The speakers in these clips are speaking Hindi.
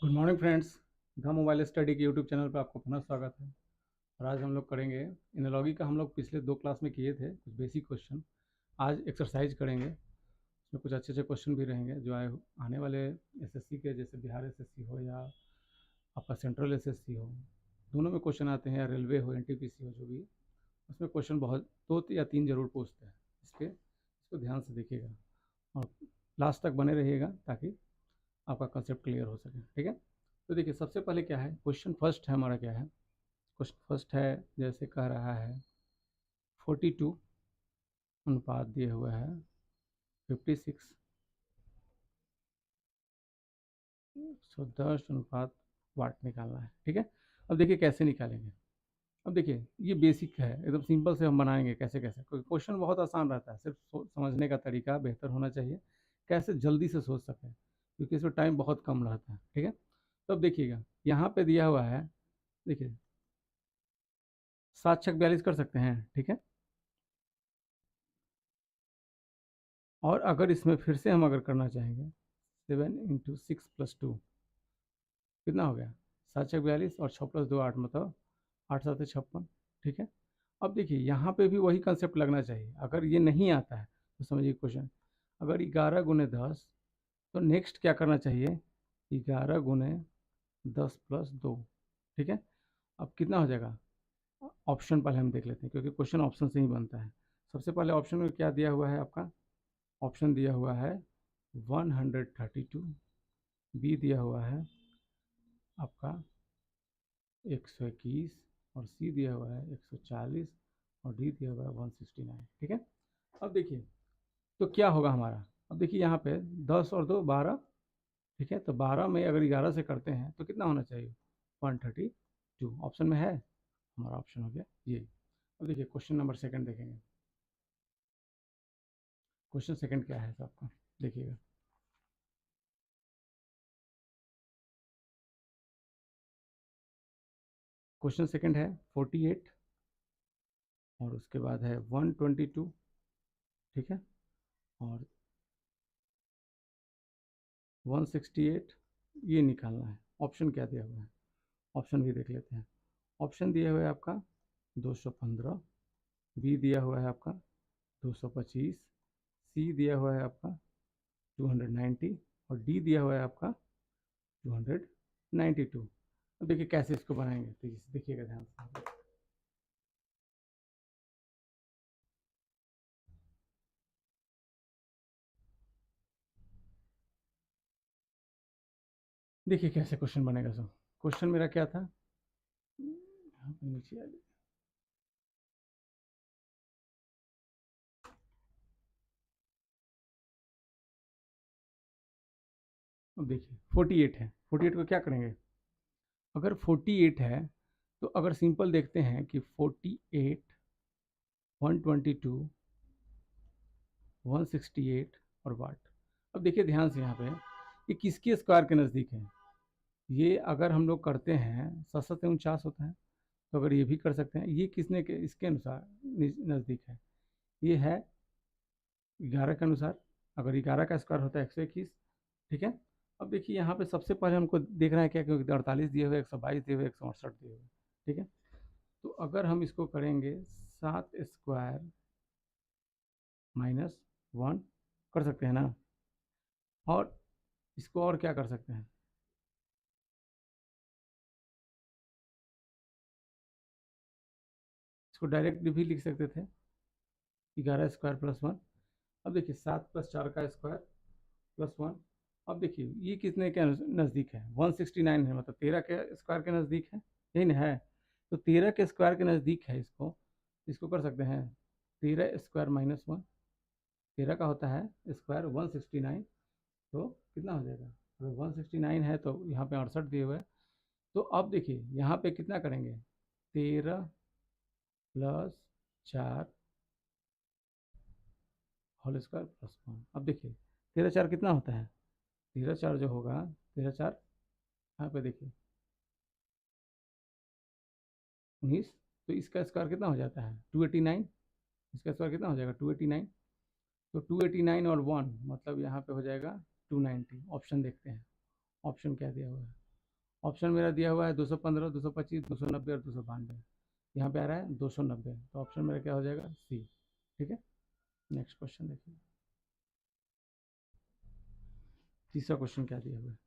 Good morning friends. The mobile study के यूट्यूब चैनल पर आपको पुनः स्वागत है। और आज हम लोग करेंगे एनालॉजी का। हम लोग पिछले 2 क्लास में किए थे कुछ बेसिक क्वेश्चन। आज एक्सरसाइज करेंगे, उसमें कुछ अच्छे अच्छे क्वेश्चन भी रहेंगे जो आने वाले एसएससी के, जैसे बिहार एसएससी हो या आपका सेंट्रल एसएससी हो, दोनों में क्वेश्चन आते हैं, या रेलवे हो, एनटीपीसी हो, जो भी, उसमें क्वेश्चन बहुत 2 या 3 जरूर पूछते हैं। इसको ध्यान से देखिएगा और लास्ट तक बने रहिएगा ताकि आपका कंसेप्ट क्लियर हो सके। ठीक है, तो देखिए सबसे पहले क्या है, क्वेश्चन फर्स्ट है हमारा। क्या है क्वेश्चन फर्स्ट है, जैसे कह रहा है 42 अनुपात दिए हुए है 56, 110 अनुपात वाट निकालना है। ठीक है, अब देखिए कैसे निकालेंगे। अब देखिए ये बेसिक है, एकदम सिंपल से हम बनाएंगे। कैसे कैसे, क्योंकि क्वेश्चन बहुत आसान रहता है, सिर्फ समझने का तरीका बेहतर होना चाहिए, कैसे जल्दी से सोच सकें, क्योंकि इसमें टाइम बहुत कम रहता है। ठीक है, तो अब देखिएगा यहाँ पे दिया हुआ है, देखिए 7×6 = 42 कर सकते हैं। ठीक है, और अगर इसमें फिर से हम अगर करना चाहेंगे 7 × 6 + 2 कितना हो गया, 7×6 = 42 और 6 + 2 8, मतलब 8×7 = 56। ठीक है, अब देखिए यहाँ पे भी वही कंसेप्ट लगना चाहिए। अगर ये नहीं आता है तो समझिए क्वेश्चन, अगर 11×10, तो नेक्स्ट क्या करना चाहिए, 11×10 + 2। ठीक है, अब कितना हो जाएगा, ऑप्शन पहले हम देख लेते हैं, क्योंकि क्वेश्चन ऑप्शन से ही बनता है। सबसे पहले ऑप्शन में क्या दिया हुआ है आपका, ऑप्शन दिया हुआ है 132, बी दिया हुआ है आपका 121, और सी दिया हुआ है 140, और डी दिया हुआ है 169। ठीक है, अब देखिए तो क्या होगा हमारा। अब देखिए यहाँ पे 10 और 2 12। ठीक है, तो 12 में अगर 11 से करते हैं तो कितना होना चाहिए, 132। ऑप्शन में है, हमारा ऑप्शन हो गया ये। अब देखिए क्वेश्चन नंबर सेकंड देखेंगे। क्वेश्चन सेकंड क्या है आपका, देखिएगा। क्वेश्चन सेकंड है 48, और उसके बाद है 122। ठीक है, और 168, ये निकालना है। ऑप्शन क्या दिया हुआ है, ऑप्शन भी देख लेते हैं। ऑप्शन दिया हुआ है आपका 215, बी दिया हुआ है आपका 225, सी दिया हुआ है आपका 290, और डी दिया हुआ है आपका 292। अब देखिए कैसे इसको बनाएंगे, तो देखिएगा ध्यान से। देखिए कैसे क्वेश्चन बनेगा। सो क्वेश्चन मेरा क्या था, यहाँ पे नीचे आ जाए। अब देखिए 48 है, 48 को क्या करेंगे, अगर 48 है तो अगर सिंपल देखते हैं कि 48, 122, 168 और वाट। अब देखिए ध्यान से, यहाँ पे ये किसके स्क्वायर के नज़दीक है। ये अगर हम लोग करते हैं 7×7 = 49 होता है, तो अगर ये भी कर सकते हैं, ये किसने के इसके अनुसार नज़दीक है, ये है 11 के अनुसार। अगर 11 का स्क्वायर होता है 121। ठीक है, अब देखिए यहाँ पे सबसे पहले हमको देखना है क्या, क्योंकि 48 दिए हुए, 122 दिए हुए, 168 दिए हुए। ठीक है, तो अगर हम इसको करेंगे 7² - 1 कर सकते हैं ना, और इसको और क्या कर सकते हैं, इसको डायरेक्ट भी लिख सकते थे, 11² + 1। अब देखिए 7 + 4 का स्क्वायर +1। अब देखिए ये कितने के नज़दीक है, 169 है, मतलब 13 के स्क्वायर के नज़दीक है, यही ना है। तो 13 के स्क्वायर के नज़दीक है, इसको इसको कर सकते हैं 13² - 1। 13 का होता है स्क्वायर 169, तो कितना हो जाएगा, अगर 169 है तो यहाँ पे 68 दिए हुए हैं। तो अब देखिए यहाँ पे कितना करेंगे, 13 + 4 होल स्क्वायर +1। अब देखिए 13×4 कितना होता है, 13×4 जो होगा, 13×4 यहाँ पे देखिए 19। तो इसका स्क्वायर कितना हो जाता है, 289। इसका स्क्वायर कितना हो जाएगा, 289। तो 289 और 1, मतलब यहाँ पे हो जाएगा 290। ऑप्शन देखते हैं, ऑप्शन क्या दिया हुआ है, ऑप्शन मेरा दिया हुआ है 215, 225, 290 और 292। यहाँ पे आ रहा है 290, तो ऑप्शन मेरा क्या हो जाएगा, सी। ठीक है, नेक्स्ट क्वेश्चन देखिए। तीसरा क्वेश्चन क्या दिया हुआ है,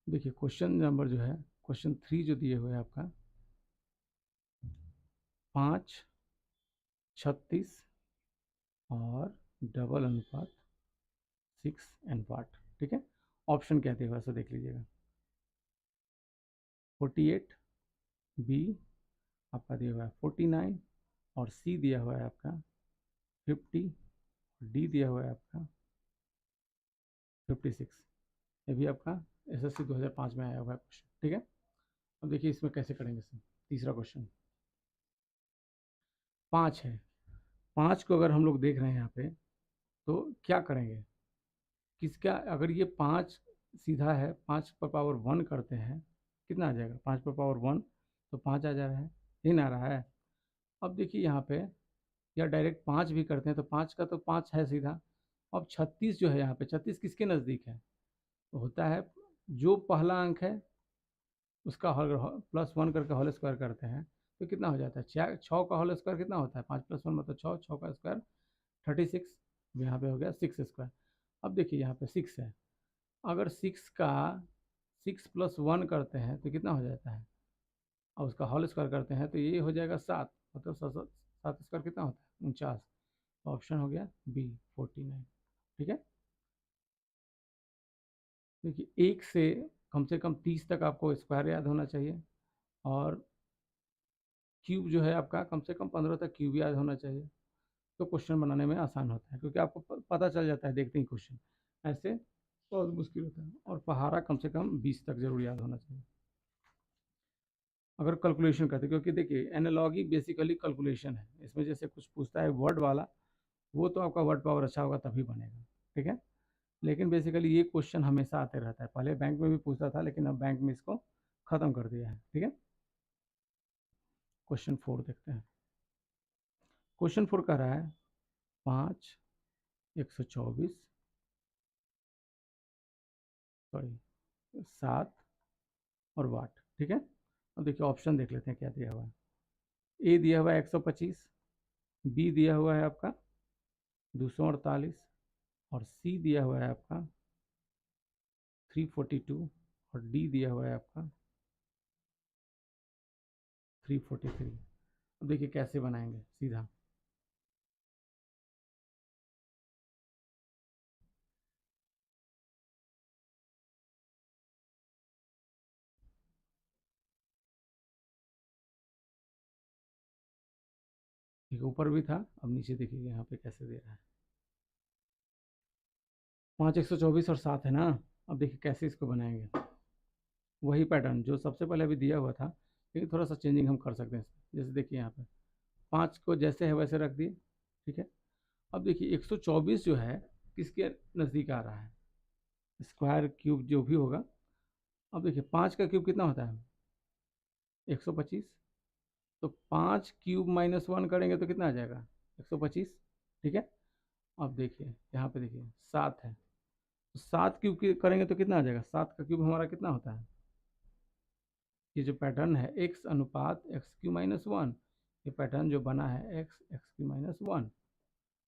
देखिए क्वेश्चन नंबर जो है, क्वेश्चन 3 जो दिए हुए हैं आपका 5, 36 और डबल अनुपात 6 अनुपात। ठीक है, ऑप्शन क्या दिया हुआ है सो देख लीजिएगा। 48, बी आपका दिया हुआ है 49 और सी दिया हुआ है आपका 50, डी दिया हुआ है आपका 56। ये भी आपका एसएससी 2005 में आया हुआ है क्वेश्चन। ठीक है, अब देखिए इसमें कैसे करेंगे सर। तीसरा क्वेश्चन 5 है, 5 को अगर हम लोग देख रहे हैं यहाँ पे तो क्या करेंगे, किसका, अगर ये 5 सीधा है, 5 पर पावर 1 करते हैं कितना आ जाएगा, 5 पर पावर 1 तो 5 आ जा रहा है, यही ना आ रहा है। अब देखिए यहाँ पे, या डायरेक्ट 5 भी करते हैं तो 5 का तो 5 है सीधा। अब 36 जो है यहाँ पे, 36 किसके नज़दीक है, तो होता है जो पहला अंक है उसका होल +1 करके होल स्क्वायर करते हैं तो कितना हो जाता है, 6 का होल स्क्वायर कितना होता है, 5 + 1 मतलब 6, 6 का स्क्वायर 36, यहाँ पे हो गया 6 स्क्वायर। अब देखिए यहाँ पे 6 है, अगर 6 + 1 करते हैं तो कितना हो जाता है, और उसका होल स्क्वायर करते हैं तो ये हो जाएगा 7, मतलब 7 स्क्वायर कितना होता है, 49। ऑप्शन हो गया बी 49। ठीक है, देखिए 1 से कम 30 तक आपको स्क्वायर याद होना चाहिए, और क्यूब जो है आपका कम से कम 15 तक क्यूब याद होना चाहिए, तो क्वेश्चन बनाने में आसान होता है, क्योंकि आपको पता चल जाता है देखते ही क्वेश्चन, ऐसे बहुत मुश्किल होता है। और पहाड़ा कम से कम 20 तक जरूर याद होना चाहिए अगर कैलकुलेशन करते, क्योंकि देखिए एनालॉगी बेसिकली कैलकुलेशन है, इसमें जैसे कुछ पूछता है वर्ड वाला, वो तो आपका वर्ड पावर अच्छा होगा तभी बनेगा। ठीक है, लेकिन बेसिकली ये क्वेश्चन हमेशा आते रहता है, पहले बैंक में भी पूछता था लेकिन अब बैंक में इसको ख़त्म कर दिया है। ठीक है, क्वेश्चन 4 देखते हैं। क्वेश्चन 4 कह रहा है 5, 124, सॉरी 7 और वाट। ठीक है, अब देखिए ऑप्शन देख लेते हैं क्या दिया हुआ है। ए दिया हुआ है 125, बी दिया हुआ है आपका 248 और सी दिया हुआ है आपका 342 और डी दिया हुआ है आपका 343। अब देखिए कैसे बनाएंगे सीधा। ठीक, ऊपर भी था, अब नीचे देखिए यहाँ पे कैसे दे रहा है। 5, 124 और 7 है ना, अब देखिए कैसे इसको बनाएंगे। वही पैटर्न जो सबसे पहले अभी दिया हुआ था, लेकिन थोड़ा सा चेंजिंग हम कर सकते हैं इसमें। जैसे देखिए यहाँ पे 5 को जैसे है वैसे रख दिए। ठीक है, अब देखिए 124 जो है किसके नज़दीक आ रहा है, स्क्वायर क्यूब जो भी होगा। अब देखिए 5 का क्यूब कितना होता है, 125, तो 5 क्यूब -1 करेंगे तो कितना आ जाएगा, 125। ठीक है, अब देखिए यहाँ पे देखिए 7 है, तो 7 क्यूब करेंगे तो कितना आ जाएगा, 7 का क्यूब हमारा कितना होता है, ये जो पैटर्न है x अनुपात x³ - 1, ये पैटर्न जो बना है x³ - 1।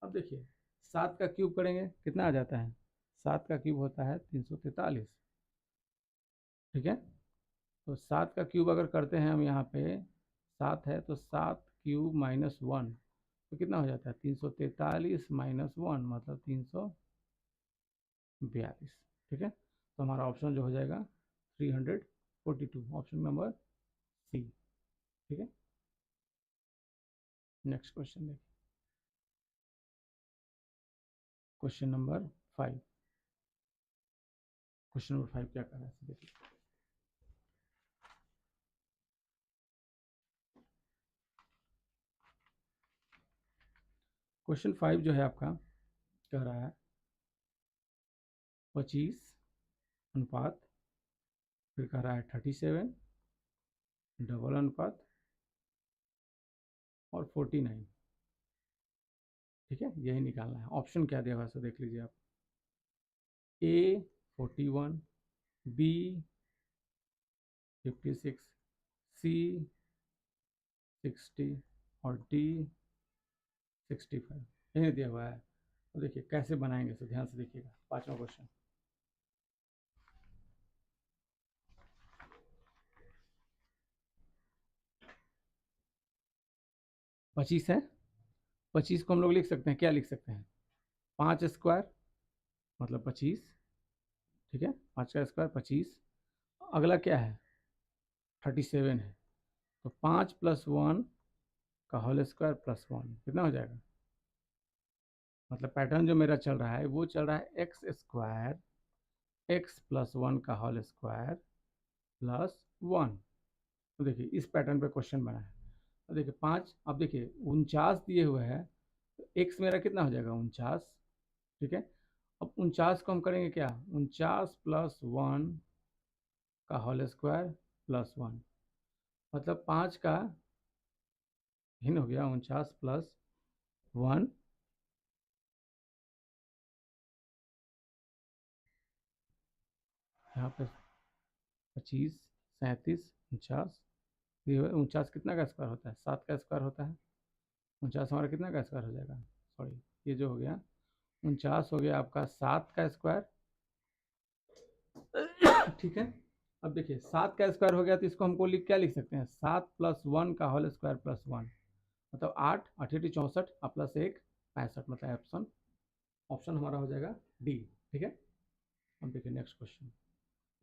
अब देखिए 7 का क्यूब करेंगे कितना आ जाता है, 7 का क्यूब होता है 343। ठीक है, तो 7 का क्यूब अगर करते हैं हम यहाँ पे, 7 है तो 7 क्यूब -1 तो कितना हो जाता है, 343 -1 मतलब 342। ठीक है, तो हमारा ऑप्शन जो हो जाएगा 342, ऑप्शन नंबर सी। ठीक है, नेक्स्ट क्वेश्चन देखिए, क्वेश्चन नंबर 5। क्वेश्चन नंबर 5 क्या कर रहा है देखिए। क्वेश्चन 5 जो है आपका कह रहा है 25 अनुपात, फिर कह रहा है 37, डबल अनुपात और 49। ठीक है, यही निकालना है। ऑप्शन क्या दिया हुआ है सो देख लीजिए आप। ए 41, बी 56, सी 60 और डी 65, यही दिया हुआ है। तो देखिए कैसे बनाएंगे, तो ध्यान से देखिएगा। पांचवा क्वेश्चन, 25 है। 25 को हम लोग लिख सकते हैं, क्या लिख सकते हैं, 5 स्क्वायर मतलब 25, ठीक है, 5 का स्क्वायर 25। अगला क्या है, 37 है, तो 5 + 1 का होल स्क्वायर प्लस 1 कितना हो जाएगा। मतलब पैटर्न जो मेरा चल रहा है वो चल रहा है एक्स स्क्वायर एक्स प्लस 1 का होल स्क्वायर प्लस 1। तो देखिए इस पैटर्न पे क्वेश्चन बना है। तो देखिए 5, अब देखिए 49 दिए हुए हैं, तो एक्स मेरा कितना हो जाएगा 49, ठीक है। अब 49 को हम करेंगे क्या, 49 + 1 का होल स्क्वायर प्लस 1, मतलब 5 का भिन्न हो गया, 49 + 1, यहाँ पे 25 37 49, ये 49 कितना का स्क्वायर होता है, 7 का स्क्वायर होता है। 49 हमारा कितना का स्क्वायर हो जाएगा, सॉरी ये जो हो गया 49 हो गया आपका 7 का स्क्वायर, ठीक है। अब देखिए 7 का स्क्वायर हो गया, तो इसको हमको क्या लिख सकते हैं, 7 + 1 का होल स्क्वायर प्लस 1, मतलब 8 8 64 और प्लस 1 65, मतलब ऑप्शन ऑप्शन हमारा हो जाएगा डी, ठीक है। अब देखिए नेक्स्ट क्वेश्चन,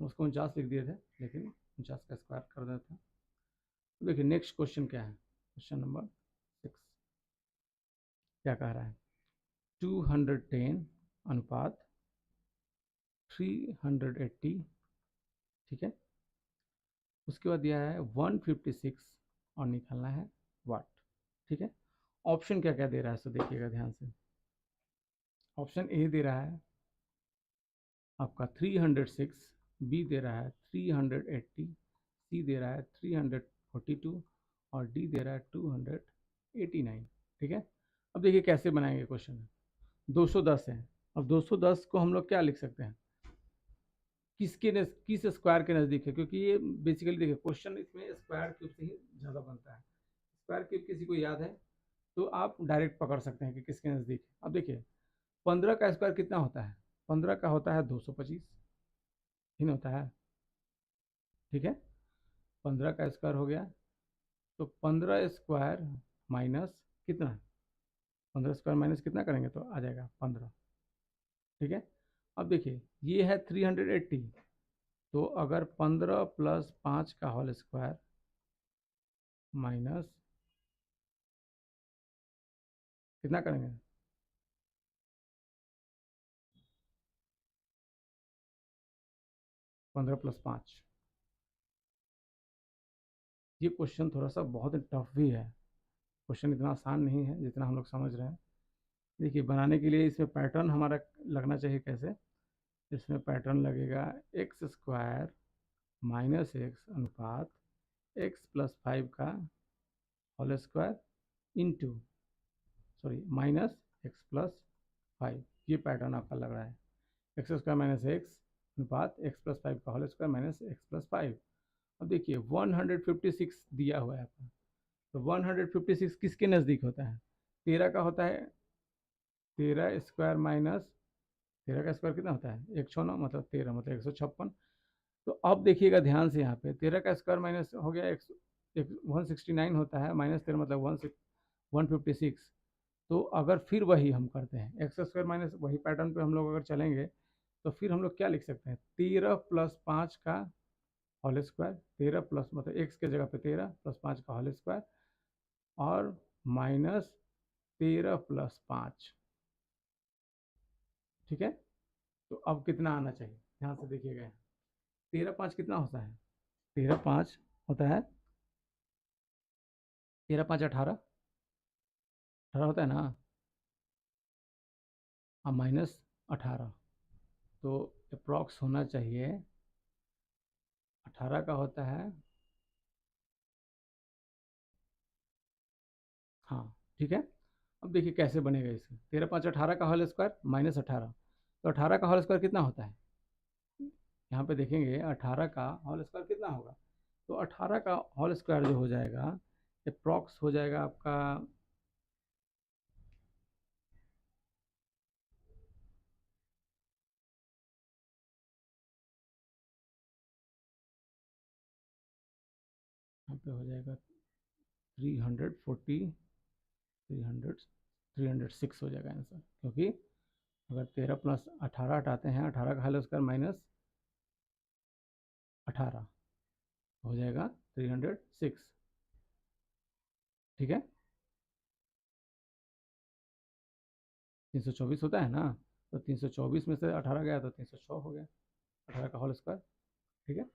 उसको 49 लिख दिए थे लेकिन 49 का स्क्वायर कर देते हैं। तो देखिए नेक्स्ट क्वेश्चन क्या है, क्वेश्चन नंबर 6 क्या कह रहा है, 210 अनुपात 380, ठीक है। उसके बाद दिया है 156 और निकालना है वाट, ठीक है। ऑप्शन क्या क्या दे रहा है, सो देखिएगा ध्यान से। ऑप्शन ए दे रहा है आपका 306, बी दे रहा है 380, सी दे रहा है 342 और डी दे रहा है 289, ठीक है। अब देखिए कैसे बनाएंगे क्वेश्चन, 210 है। अब 210 को हम लोग क्या लिख सकते हैं, किस स्क्वायर के नज़दीक है, क्योंकि ये बेसिकली देखिए क्वेश्चन इसमें स्क्वायर क्यूब से ही ज़्यादा बनता है। स्क्वायर क्यूब किसी को याद है तो आप डायरेक्ट पकड़ सकते हैं कि किसके नज़दीक है। अब देखिए 15 का स्क्वायर कितना होता है, 15 का होता है 225, ही होता है, ठीक है। 15 का स्क्वायर हो गया, तो 15 स्क्वायर माइनस कितना, 15 स्क्वायर माइनस कितना करेंगे तो आ जाएगा 15, ठीक है। अब देखिए ये है 380, तो अगर 15 + 5 का होल स्क्वायर माइनस कितना करेंगे, 15 + 5। ये क्वेश्चन थोड़ा सा बहुत टफ भी है, क्वेश्चन इतना आसान नहीं है जितना हम लोग समझ रहे हैं। देखिए बनाने के लिए इसमें पैटर्न हमारा लगना चाहिए कैसे, इसमें पैटर्न लगेगा एक्स स्क्वायर माइनस एक्स अनुपात एक्स प्लस 5 का whole square into, sorry minus x plus 5, ये पैटर्न आपका लग रहा है। एक्स स्क्वायर माइनस एक्स अनुपात एक्स प्लस 5 का whole square minus x plus 5। अब देखिए 156 दिया हुआ है आपका, तो 156 किसके नज़दीक होता है, 13 का होता है, 13 स्क्वायर माइनस 13 का स्क्वायर कितना होता है 109, मतलब 13 मतलब 156। तो अब देखिएगा ध्यान से, यहाँ पे 13 का स्क्वायर माइनस हो गया 169 होता है, माइनस 13 मतलब 156। तो अगर फिर वही हम करते हैं एक्स स्क्वायर माइनस, वही पैटर्न पे हम लोग अगर चलेंगे तो फिर हम लोग क्या लिख सकते हैं, 13 + 5 का होल स्क्वायर, 13 प्लस मतलब एक्स के जगह पे 13 + 5 का होल स्क्वायर और माइनस 13 + 5, ठीक है। तो अब कितना आना चाहिए, ध्यान से देखिएगा, 13 5 कितना होता है, 13 5 होता है, 13 5 18, 18 होता है ना, अब माइनस 18, तो अप्रॉक्स होना चाहिए 18 का होता है, हाँ ठीक है। अब देखिए कैसे बनेगा इसका, 13 5 18 का होल स्क्वायर माइनस 18, तो 18 का होल स्क्वायर कितना होता है, यहाँ पे देखेंगे 18 का होल स्क्वायर कितना होगा, तो 18 का होल स्क्वायर जो हो जाएगा अप्रॉक्स हो जाएगा आपका, यहाँ पे हो जाएगा 340, 306 हो जाएगा आंसर, क्योंकि अगर 13 प्लस 18 हटाते हैं, 18 का होल स्क्वायर माइनस 18 हो जाएगा 306। ठीक है, 324 होता है ना, तो 324 में से 18 गया तो 306 हो गया, 18 का होल स्क्वायर। ठीक है,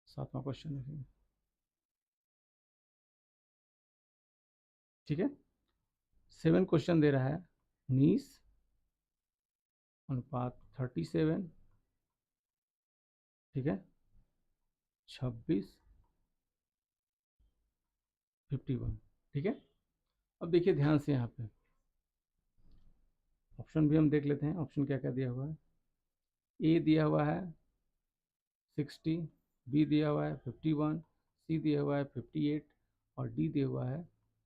7वां क्वेश्चन देखिए। ठीक है, 7 क्वेश्चन दे रहा है 19 अनुपात 37, ठीक है, 26, 51। ठीक है, अब देखिए ध्यान से यहाँ पे ऑप्शन भी हम देख लेते हैं, ऑप्शन क्या क्या दिया हुआ है। ए दिया हुआ है 60, बी दिया हुआ है 51, सी दिया हुआ है 58 और डी दिया हुआ है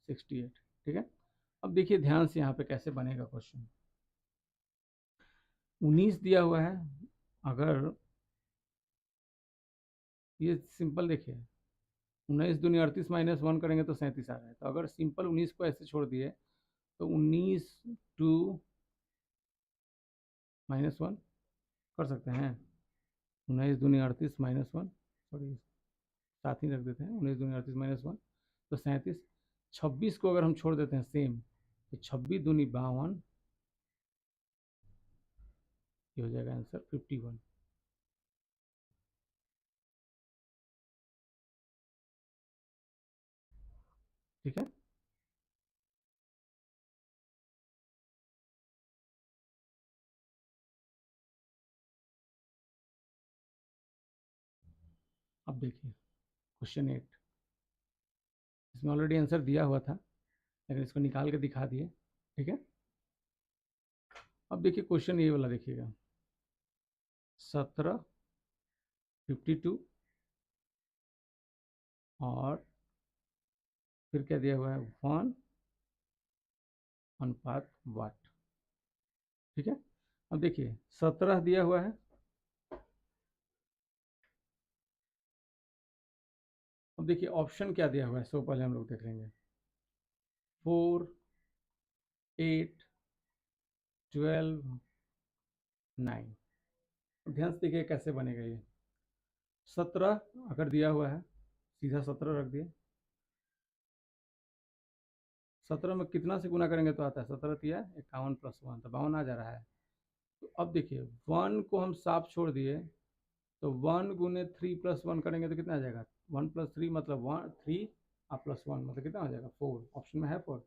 68। ठीक है, अब देखिए ध्यान से यहाँ पे कैसे बनेगा क्वेश्चन। 19 दिया हुआ है, अगर ये सिंपल देखिए, 19 दूनी 38 माइनस 1 करेंगे तो 37 आ रहा है, तो अगर सिंपल 19 को ऐसे छोड़ दिए तो 19 टू -1 कर सकते हैं, 19 दूनी 38 -1, सॉरी साथ ही रख देते हैं, 19 दूनी 38 -1 तो 37। 26 को अगर हम छोड़ देते हैं सेम, तो 26 दूनी 52, ये हो जाएगा आंसर 51। ठीक है, अब देखिए क्वेश्चन 8, इसमें ऑलरेडी आंसर दिया हुआ था लेकिन इसको निकाल के दिखा दिए। ठीक है, अब देखिए क्वेश्चन ये वाला देखिएगा, 17, 52 और फिर क्या दिया हुआ है 1 अनुपात वाट। ठीक है, अब देखिए 17 दिया हुआ है, अब देखिए ऑप्शन क्या दिया हुआ है, सो पहले हम लोग देख लेंगे। 4, 8, 12, 9। ध्यान से देखिए कैसे बनेगा ये। 17 अगर दिया हुआ है, सीधा 17 रख दिए, 17 में कितना से गुना करेंगे तो आता है 17 तिया 51 प्लस 1 तो 52 आ जा रहा है। तो अब देखिए 1 को हम साफ छोड़ दिए, तो 1 गुने 3 प्लस 1 करेंगे तो कितना आ जाएगा, 1 प्लस 3 मतलब 1 3 और प्लस 1 मतलब कितना हो जाएगा 4, ऑप्शन में है 4,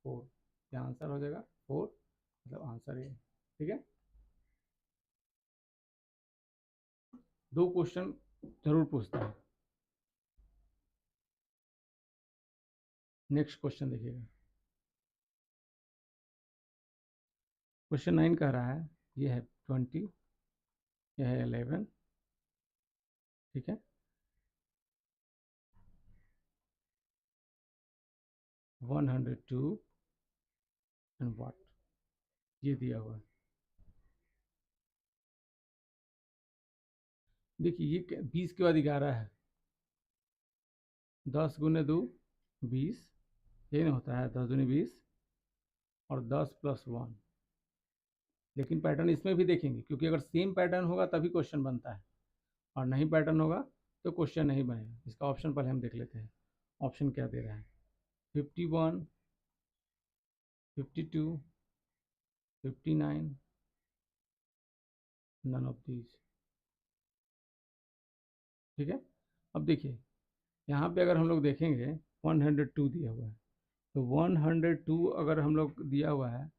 4 यहाँ आंसर हो जाएगा 4, मतलब आंसर ये। ठीक है, 2 क्वेश्चन जरूर पूछता है। नेक्स्ट क्वेश्चन देखिएगा, क्वेश्चन 9 कह रहा है, ये है 20, यह है 11। ठीक है, 102 एंड वाट, ये दिया हुआ है। देखिए ये 20 के बाद 11 है, 10 गुने 2 20, यही ना होता है, 10 दूनी 20 और 10 प्लस 1। लेकिन पैटर्न इसमें भी देखेंगे, क्योंकि अगर सेम पैटर्न होगा तभी क्वेश्चन बनता है, और नहीं पैटर्न होगा तो क्वेश्चन नहीं बनेगा। इसका ऑप्शन पहले हम देख लेते हैं, ऑप्शन क्या दे रहा है, 51, 52, 59, नन ऑफ दीज। ठीक है, अब देखिए यहाँ पे अगर हम लोग देखेंगे 102 दिया हुआ है, तो 102 अगर हम लोग दिया हुआ है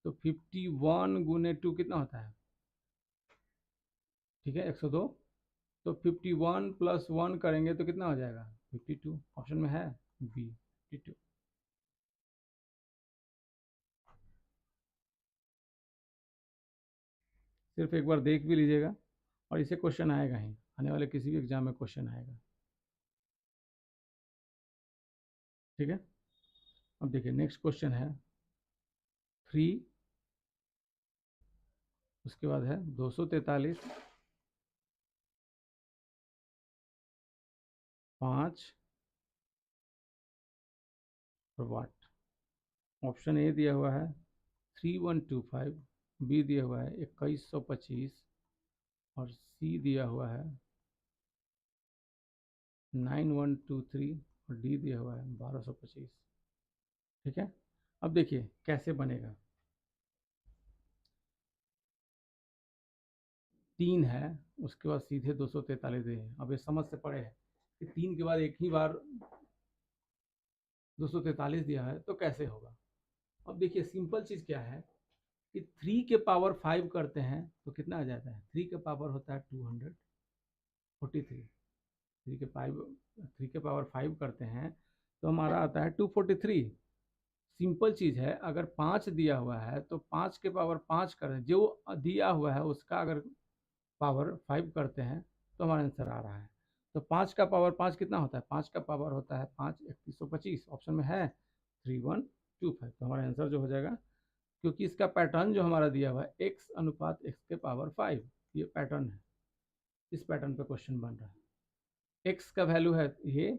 तो 51 गुने 2 कितना होता है, ठीक है 102, तो 51 प्लस 1 करेंगे तो कितना हो जाएगा 52, ऑप्शन में है बी 52। सिर्फ एक बार देख भी लीजिएगा, और इसे क्वेश्चन आएगा ही, आने वाले किसी भी एग्जाम में क्वेश्चन आएगा। ठीक है, अब देखिए नेक्स्ट क्वेश्चन है 3, उसके बाद है 243, 5 और वाट। ऑप्शन ए दिया हुआ है 3125, बी दिया हुआ है 2125, और सी दिया हुआ है 9123, और डी दिया हुआ है 1225। ठीक है, अब देखिए कैसे बनेगा। 3 है, उसके बाद सीधे 243 दिए हैं। अब ये समझ से पड़े है कि 3 के बाद एक ही बार 243 दिया है तो कैसे होगा। अब देखिए सिंपल चीज़ क्या है कि 3 के पावर 5 करते हैं तो कितना आ जाता है, 3 के पावर होता है 243, 3 के पावर 5 करते हैं तो हमारा आता है 243। सिंपल चीज़ है, अगर 5 दिया हुआ है तो 5 के पावर 5 करें, जो दिया हुआ है उसका अगर पावर 5 करते हैं तो हमारा आंसर आ रहा है। तो 5 का पावर 5 कितना होता है, 5 का पावर होता है 5 3125, ऑप्शन में है 3125। तो हमारा आंसर जो हो जाएगा, क्योंकि इसका पैटर्न जो हमारा दिया हुआ है x अनुपात x के पावर 5, ये पैटर्न है, इस पैटर्न पे क्वेश्चन बन रहा है। x का वैल्यू है ये,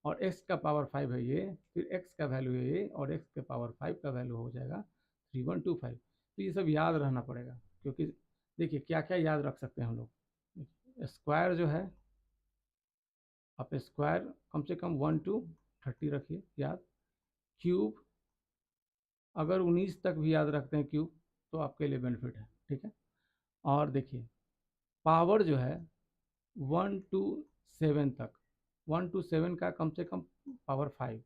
और x का पावर 5 है ये, फिर x का वैल्यू है ये, और x के पावर 5 का वैल्यू हो जाएगा 3125। तो ये सब याद रहना पड़ेगा, क्योंकि देखिए क्या क्या याद रख सकते हैं हम लोग। स्क्वायर जो है, आप स्क्वायर कम से कम 1 to 30 रखिए याद। क्यूब अगर 19 तक भी याद रखते हैं क्यूब तो आपके लिए बेनिफिट है। ठीक है, और देखिए पावर जो है 1 to 7 तक, 1 to 7 का कम से कम पावर 5,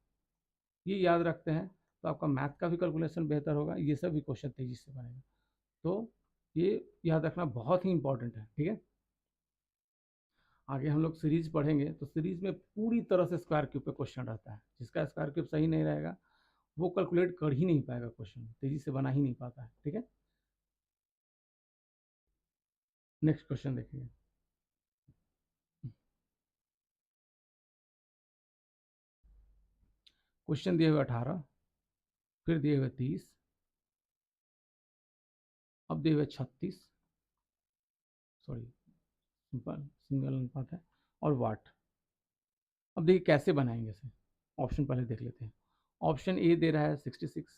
ये याद रखते हैं तो आपका मैथ का भी कैलकुलेशन बेहतर होगा, ये सब भी क्वेश्चन तेजी से बनेगा। तो ये याद रखना बहुत ही इंपॉर्टेंट है। ठीक है, आगे हम लोग सीरीज पढ़ेंगे तो सीरीज में पूरी तरह से स्क्वायर क्यूब पे क्वेश्चन रहता है। जिसका स्क्वायर क्यूब सही नहीं रहेगा वो कैलकुलेट कर ही नहीं पाएगा, क्वेश्चन तेजी से बना ही नहीं पाता है। ठीक है, नेक्स्ट क्वेश्चन देखिए। क्वेश्चन दिए हुए 18, फिर दिए हुए 30, अब दिए हुए 36, सॉरी सिंपल सिंगल अनुपात है, और वाट। अब देखिए कैसे बनाएंगे इसे, ऑप्शन पहले देख लेते हैं। ऑप्शन ए दे रहा है 66,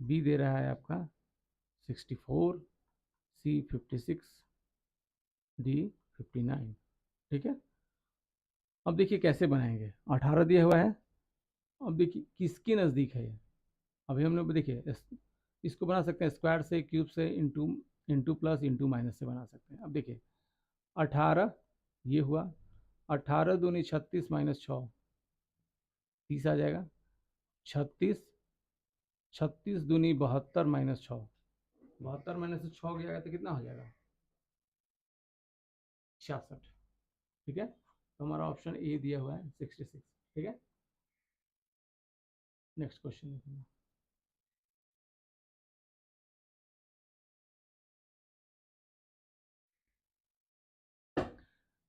बी दे रहा है आपका 64, सी 56, डी 59। ठीक है, अब देखिए कैसे बनाएंगे। 18 दिया हुआ है, अब देखिए किसके नज़दीक है ये। अभी हम लोग देखिए इसको बना सकते हैं स्क्वायर से, क्यूब से, into into plus into minus से बना सकते हैं। अब देखिए 18 ये हुआ, 18 दूनी 36 माइनस 6 30 आ जाएगा। 36, 36 दूनी 72 माइनस 6, 72 माइनस 6 गया तो कितना हो जाएगा 66। ठीक है, तो हमारा ऑप्शन ए दिया हुआ है 66। ठीक है, नेक्स्ट क्वेश्चन देखिए।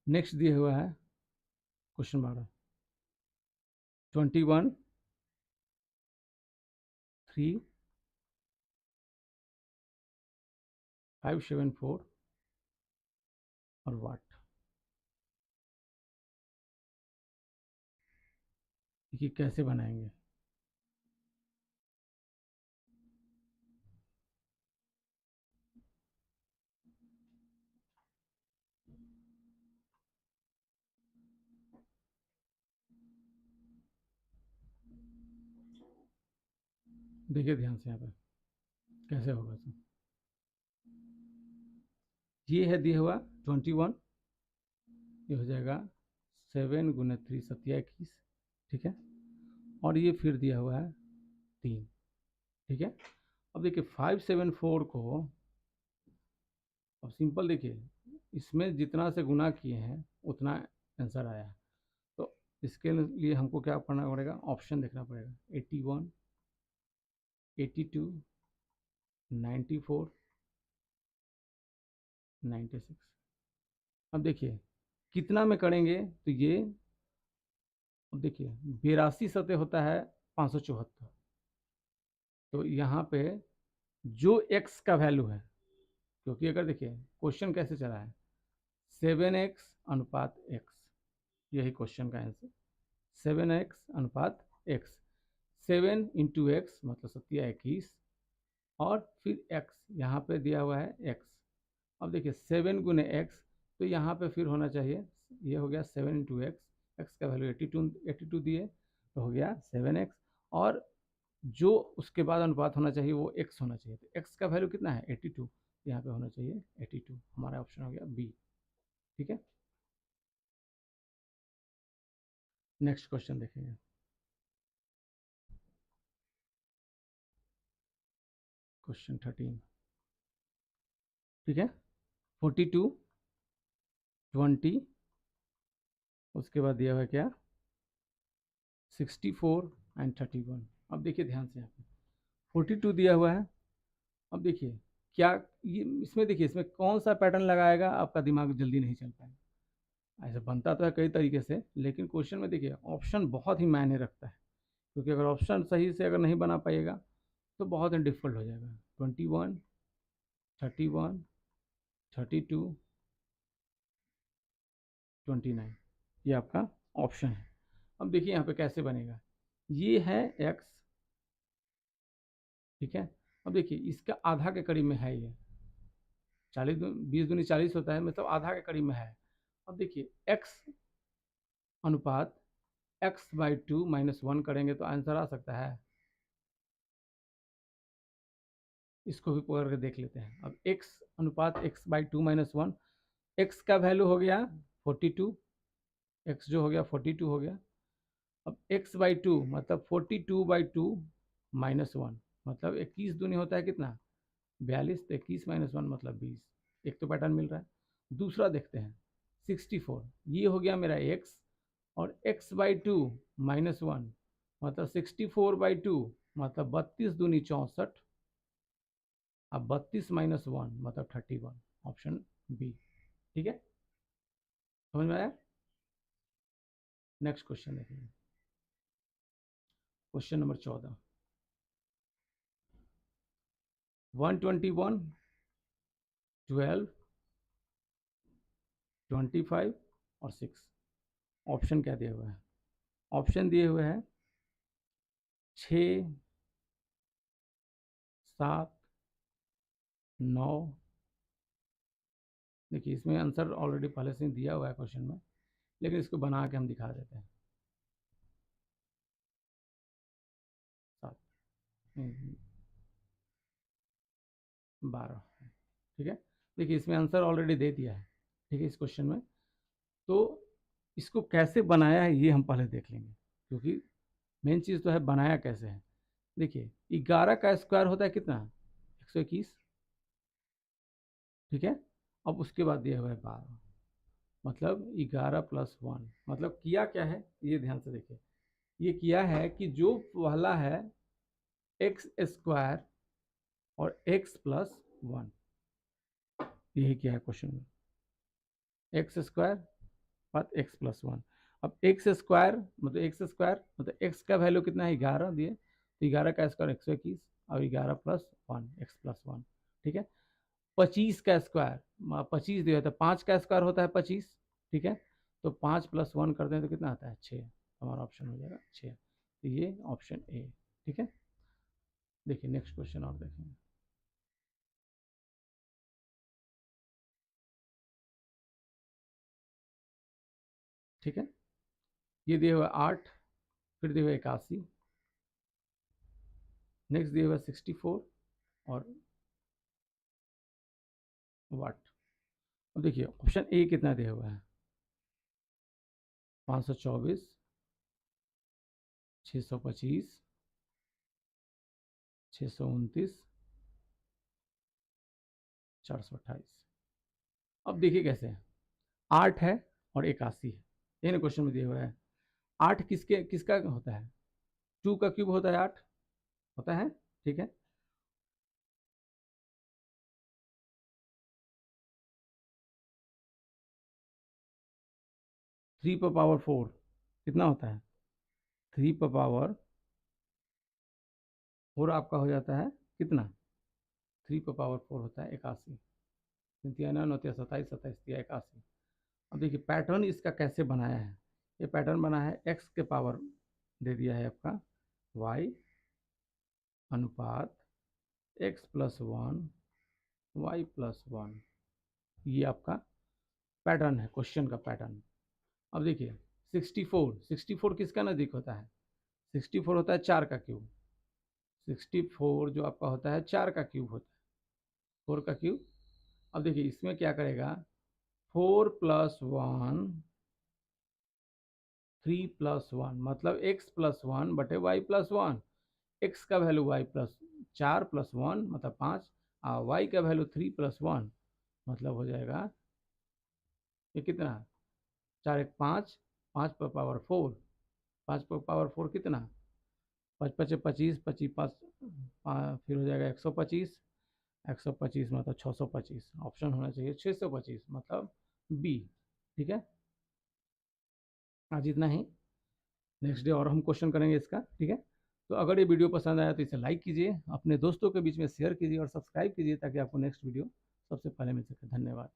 नेक्स्ट दिया हुआ है क्वेश्चन 12, 21, 3, 574 और वाट। देखिए कैसे बनाएंगे। देखिए ध्यान से यहाँ पे कैसे होगा। तो ये है दिया हुआ 21, ये हो जाएगा 7 गुना 3 7 21। ठीक है, और ये फिर दिया हुआ है 3। ठीक है, अब देखिए 574 को, अब सिंपल देखिए इसमें जितना से गुना किए हैं उतना आंसर आया है। तो इसके लिए हमको क्या करना पड़ेगा, ऑप्शन देखना पड़ेगा। 81, 82, 94 96। अब देखिए कितना में करेंगे तो ये, अब देखिए 82 सतह होता है 574। तो यहाँ पे जो x का वैल्यू है, क्योंकि अगर देखिए क्वेश्चन कैसे चला है 7x अनुपात x, यही क्वेश्चन का आंसर 7x अनुपात x। 7 इंटू एक्स मतलब 7 21 और फिर x यहाँ पे दिया हुआ है x। अब देखिए 7 गुने x, तो यहाँ पे फिर होना चाहिए, ये हो गया 7 इंटू एक्स, एक्स का वैल्यू 82 दिए तो हो गया 7x, और जो उसके बाद अनुपात होना चाहिए वो x होना चाहिए। तो x का वैल्यू कितना है 82, यहाँ पे होना चाहिए 82। हमारा ऑप्शन हो गया बी। ठीक है, नेक्स्ट क्वेश्चन देखेंगे। क्वेश्चन 13, ठीक है, 42 20, उसके बाद दिया हुआ है क्या 64 एंड 31। अब देखिए ध्यान से, यहाँ पे 42 दिया हुआ है। अब देखिए क्या ये इसमें, देखिए इसमें कौन सा पैटर्न लगाएगा आपका दिमाग जल्दी नहीं चल पाएगा। ऐसा बनता तो है कई तरीके से, लेकिन क्वेश्चन में देखिए ऑप्शन बहुत ही मायने रखता है, क्योंकि अगर ऑप्शन सही से अगर नहीं बना पाइएगा तो बहुत ही डिफिकल्ट हो जाएगा। 21 31 32 29, ये आपका ऑप्शन है। अब देखिए यहाँ पे कैसे बनेगा, ये है x, ठीक है। अब देखिए इसका आधा के करीब में है ये 40, 20 दूनी 40 होता है, मतलब आधा के करीब में है। अब देखिए x अनुपात x/2 -1 करेंगे तो आंसर आ सकता है। इसको भी करके देख लेते हैं। अब x अनुपात x/2 -1, x का वैल्यू हो गया 42, x जो हो गया 42 हो गया। अब x/2 मतलब 42/2 -1, मतलब 21 दूनी होता है कितना 42, तो 21 -1 मतलब 20। एक तो पैटर्न मिल रहा है। दूसरा देखते हैं 64, ये हो गया मेरा x, और x/2 -1 मतलब 64/2 मतलब 32 दूनी 64। अब 32 -1 मतलब 31, ऑप्शन बी। ठीक है, समझ में आया। नेक्स्ट क्वेश्चन देखेंगे, क्वेश्चन नंबर 14। 121 12 25 और 6, ऑप्शन क्या दिया हुआ है, ऑप्शन दिए हुए हैं 6 7 9। देखिए इसमें आंसर ऑलरेडी पहले से दिया हुआ है क्वेश्चन में, लेकिन इसको बना के हम दिखा देते हैं। 7 12, ठीक है। देखिए इसमें आंसर ऑलरेडी दे दिया है, ठीक है, इस क्वेश्चन में। तो इसको कैसे बनाया है ये हम पहले देख लेंगे, क्योंकि मेन चीज़ तो है बनाया कैसे है। देखिए 11 का स्क्वायर होता है कितना 121, ठीक है। अब उसके बाद दिया हुआ है 12, मतलब 11 + 1, मतलब किया क्या है ये ध्यान से देखिए। ये किया है कि जो पहला है एक्स स्क्वायर और x + 1, यही किया है क्वेश्चन में, एक्स स्क्वायर और x + 1। अब एक्स स्क्वायर मतलब x का वैल्यू कितना है 11 दिए, तो 11 का स्क्वायर 121 और 11 + 1 x + 1, ठीक है। 25 का स्क्वायर 25 दिया, तो 5 का स्क्वायर होता है 25, ठीक है। तो 5 + 1 करते हैं तो कितना आता है 6, हमारा ऑप्शन हो जाएगा 6। तो ये ऑप्शन ए, ठीक है। देखिए नेक्स्ट क्वेश्चन और देखेंगे, ठीक है। ये दिए हुआ 8, फिर दिए हुए 81, नेक्स्ट दिए हुआ 64 और वाट। अब देखिए ऑप्शन ए कितना दिया हुआ है 524 625 629 428। अब देखिए कैसे है, 8 है और 81 है, ये ना क्वेश्चन में दिया हुआ है। 8 किसका होता है 2 का क्यूब होता है 8 होता है, ठीक है। 3 पर पावर 4 कितना होता है? 3 पर पावर 4 आपका हो जाता है कितना? 3 पर पावर 4 होता है 81। 3 9 होती है 27, 27 दिया 81। अब देखिए पैटर्न इसका कैसे बनाया है। ये पैटर्न बना है x के पावर दे दिया है आपका y अनुपात x प्लस 1 y प्लस 1। ये आपका पैटर्न है, क्वेश्चन का पैटर्न। अब देखिए 64 किसका नज़दीक होता है? 64 होता है 4 का क्यूब। 64 जो आपका होता है 4 का क्यूब होता है, 4 का क्यूब। अब देखिए इसमें क्या करेगा, 4 प्लस 1 3 प्लस 1 मतलब x प्लस 1 बटे y प्लस 1। x का वैल्यू y प्लस 4 प्लस 1 मतलब 5 और y का वैल्यू 3 प्लस 1 मतलब हो जाएगा ये कितना? 4 1 5, 5 पर पावर 4, 5 पर पावर 4 कितना? 5 5 25, 25 5 फिर हो जाएगा 125, 125 मतलब 625। ऑप्शन होना चाहिए 625 मतलब बी। ठीक है, आज इतना ही। नेक्स्ट डे और हम क्वेश्चन करेंगे इसका। ठीक है, तो अगर ये वीडियो पसंद आया तो इसे लाइक कीजिए, अपने दोस्तों के बीच में शेयर कीजिए और सब्सक्राइब कीजिए ताकि आपको नेक्स्ट वीडियो सबसे पहले मिल सके। धन्यवाद।